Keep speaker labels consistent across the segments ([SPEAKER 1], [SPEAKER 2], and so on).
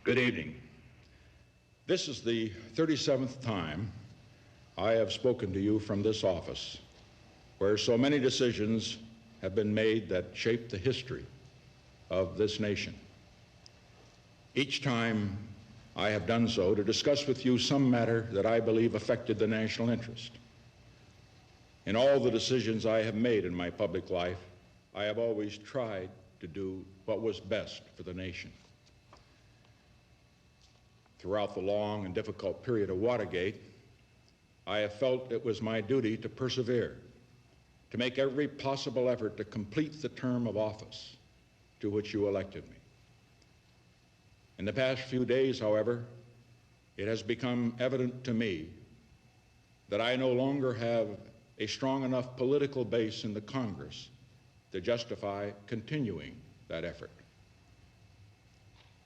[SPEAKER 1] Good evening. This is the 37th time I have spoken to you from this office, where so many decisions have been made that shape the history of this nation. Each time I have done so to discuss with you some matter that I believe affected the national interest. In all the decisions I have made in my public life, I have always tried to do what was best for the nation. Throughout the long and difficult period of Watergate, I have felt it was my duty to persevere, to make every possible effort to complete the term of office to which you elected me. In the past few days, however, it has become evident to me that I no longer have a strong enough political base in the Congress to justify continuing that effort.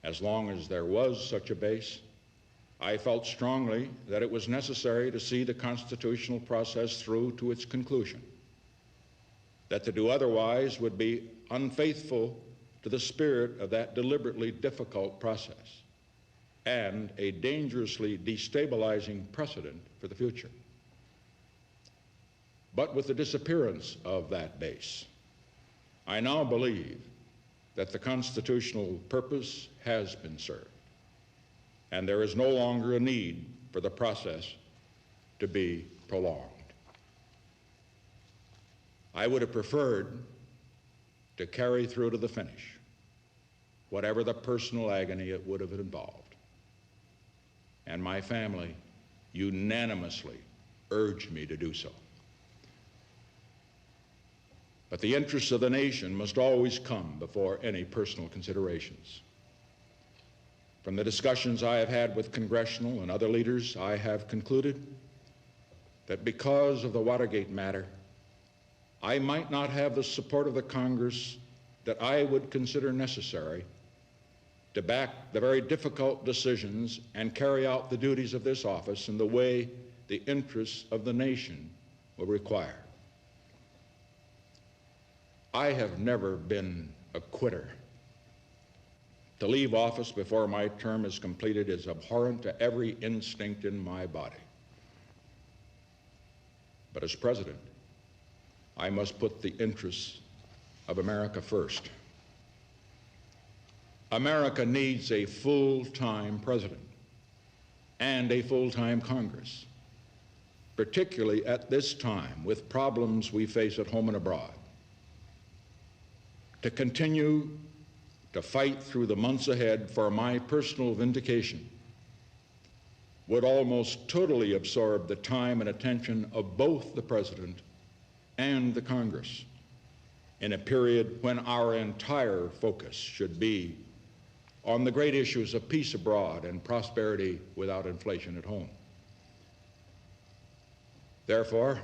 [SPEAKER 1] As long as there was such a base, I felt strongly that it was necessary to see the constitutional process through to its conclusion, that to do otherwise would be unfaithful to the spirit of that deliberately difficult process and a dangerously destabilizing precedent for the future. But with the disappearance of that base, I now believe that the constitutional purpose has been served, and there is no longer a need for the process to be prolonged. I would have preferred to carry through to the finish, whatever the personal agony it would have involved. And my family unanimously urged me to do so. But the interests of the nation must always come before any personal considerations. From the discussions I have had with congressional and other leaders, I have concluded that because of the Watergate matter, I might not have the support of the Congress that I would consider necessary to back the very difficult decisions and carry out the duties of this office in the way the interests of the nation will require. I have never been a quitter. To leave office before my term is completed is abhorrent to every instinct in my body. But as president, I must put the interests of America first. America needs a full-time president and a full-time Congress, particularly at this time with problems we face at home and abroad. To continue to fight through the months ahead for my personal vindication would almost totally absorb the time and attention of both the President and the Congress in a period when our entire focus should be on the great issues of peace abroad and prosperity without inflation at home. Therefore,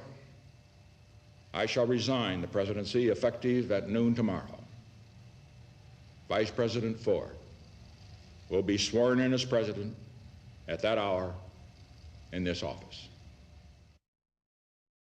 [SPEAKER 1] I shall resign the presidency effective at noon tomorrow. Vice President Ford will be sworn in as president at that hour in this office.